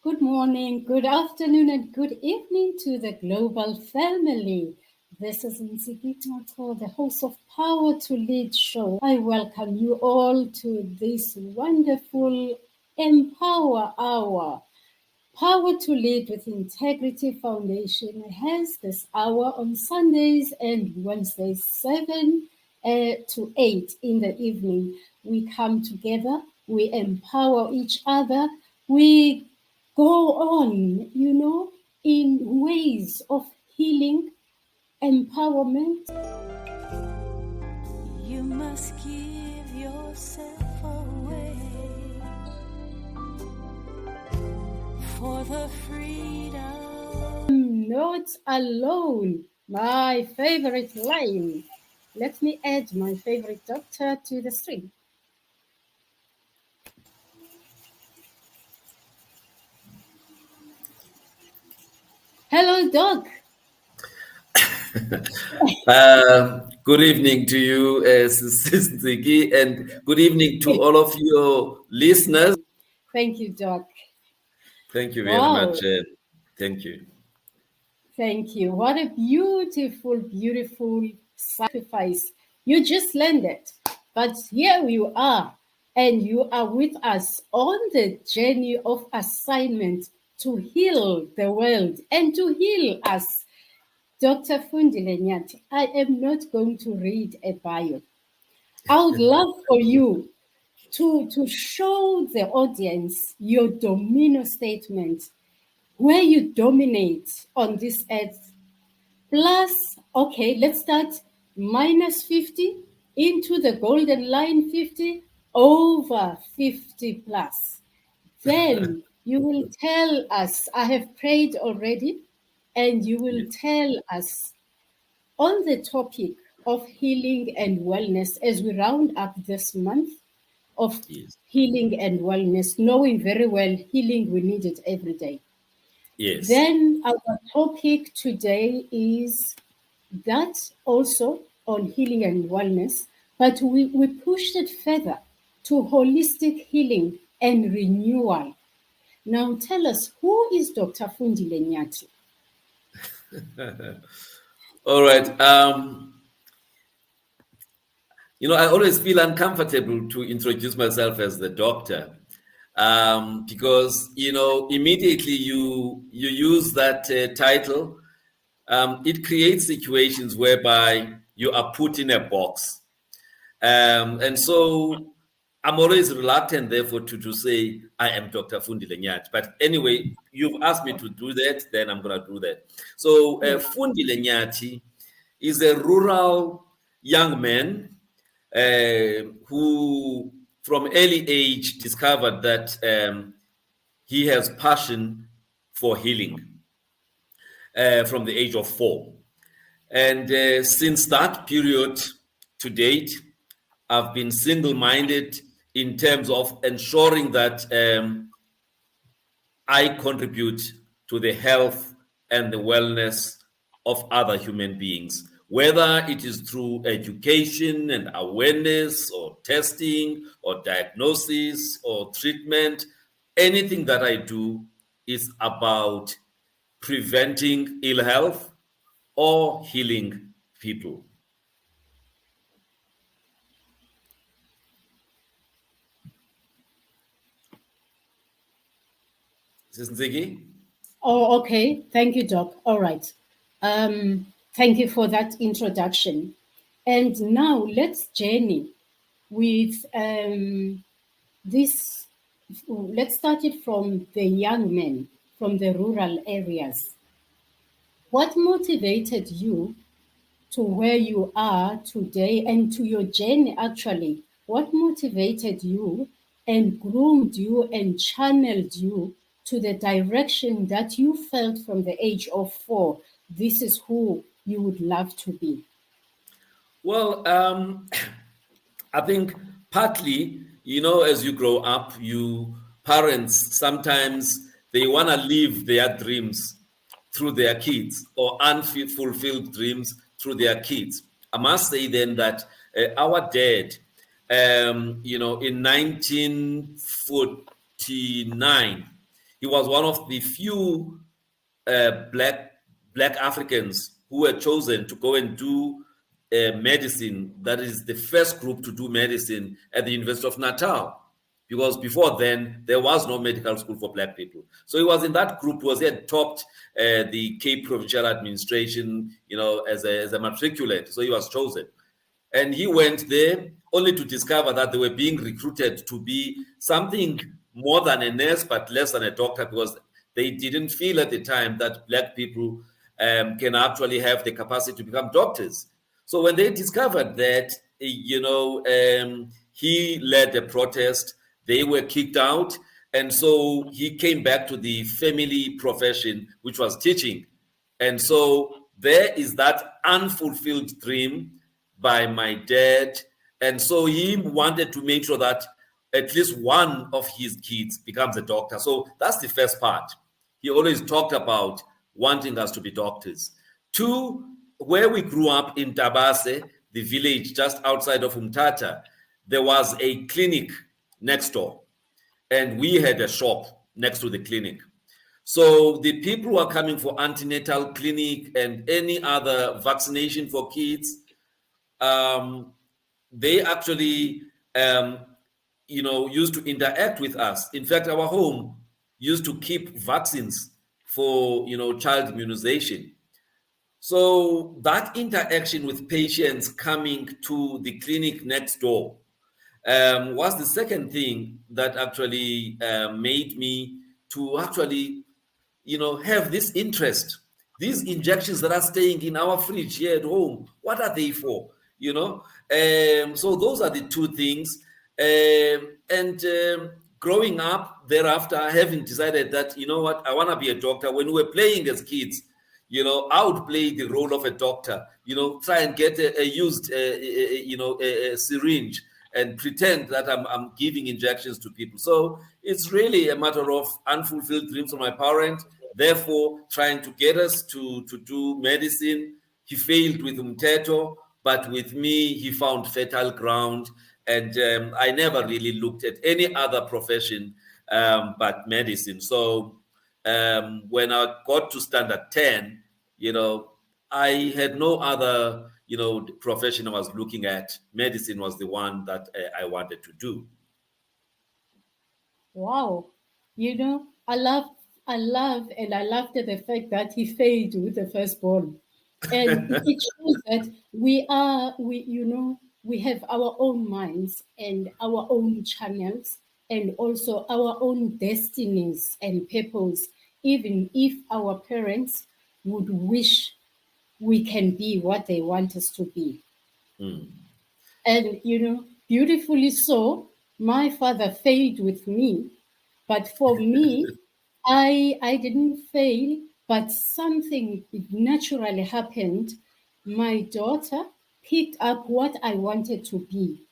Good morning, good afternoon, and good evening to the global family. This is Nzikitmato, the host of Power to Lead show. I welcome you all to this wonderful Empower Hour. Power to Lead with Integrity Foundation has this hour on Sundays and Wednesdays, 7 to 8 in the evening. We come together, we empower each other, we go on, in ways of healing, empowerment. You must give yourself away for the freedom. Not alone. My favorite line. Let me add my favorite doctor to the stream. Hello, Doc. Good evening to you, Ziggy, and good evening to all of your listeners. Thank you, Doc. Thank you very much. Thank you. Thank you. What a beautiful, beautiful sacrifice. You just landed, but here you are, and you are with us on the journey of assignment to heal the world and to heal us. Dr. Fundile Nyati, I am not going to read a bio. I would love for you to show the audience your domino statement, where you dominate on this earth. Plus, okay, let's start minus 50 into the golden line 50 over 50 plus. Then you will tell us, I have prayed already, and you will tell us on the topic of healing and wellness as we round up this month of healing and wellness, knowing very well healing, we need it every day. Yes. Then our topic today is that also on healing and wellness, but we pushed it further to holistic healing and renewal. Now tell us, who is Dr. Fundile Nyati? All right. I always feel uncomfortable to introduce myself as the doctor. Because immediately you use that title, it creates situations whereby you are put in a box, and so I'm always reluctant, therefore, to say I am Dr. Fundile Nyati. But anyway, you've asked me to do that, then I'm going to do that. So Fundile Nyati is a rural young man who from early age discovered that he has passion for healing from the age of 4. And since that period to date, I've been single-minded in terms of ensuring that I contribute to the health and the wellness of other human beings, whether it is through education and awareness or testing or diagnosis or treatment. Anything that I do is about preventing ill health or healing people. Is this Nzigi? Oh, okay. Thank you, Doc. All right. Thank you for that introduction. And now let's journey with this. Let's start it from the young men from the rural areas. What motivated you to where you are today and to your journey actually? What motivated you and groomed you and channeled you to the direction that you felt from the age of 4? This is who you would love to be. Well, I think partly, as you grow up, parents sometimes they want to live their dreams through their kids or unfulfilled dreams through their kids. I must say then that our dad, in 1949, He was one of the few black Africans who were chosen to go and do medicine. That is the first group to do medicine at the University of Natal, because before then there was no medical school for black people. So he was in that group. He had topped the Cape Provincial Administration, as a matriculate. So he was chosen, and he went there only to discover that they were being recruited to be something more than a nurse, but less than a doctor, because they didn't feel at the time that black people can actually have the capacity to become doctors. So when they discovered that, he led a protest, they were kicked out. And so he came back to the family profession, which was teaching. And so there is that unfulfilled dream by my dad. And so he wanted to make sure that at least one of his kids becomes a doctor. So that's the first part. He always talked about wanting us to be doctors. 2, where we grew up in Tabase, the village just outside of Umtata, there was a clinic next door, and we had a shop next to the clinic. So the people who are coming for antenatal clinic and any other vaccination for kids, they actually, used to interact with us. In fact, our home used to keep vaccines for, child immunization. So that interaction with patients coming to the clinic next door was the second thing that actually made me to actually, have this interest. These injections that are staying in our fridge here at home, what are they for? So those are the 2 things. Growing up thereafter, having decided that, I want to be a doctor. When we were playing as kids, I would play the role of a doctor, try and get a used, a syringe and pretend that I'm giving injections to people. So it's really a matter of unfulfilled dreams from my parents, therefore trying to get us to do medicine. He failed with Umteto, but with me, he found fertile ground. And I never really looked at any other profession but medicine. So when I got to standard 10, I had no other, profession I was looking at. Medicine was the one that I wanted to do. Wow. I love, and I loved the fact that he failed with the firstborn. And it shows that we have our own minds and our own channels and also our own destinies and purpose, even if our parents would wish we can be what they want us to be. And, beautifully so, my father failed with me. But for me, I didn't fail, but something naturally happened. My daughter picked up what I wanted to be.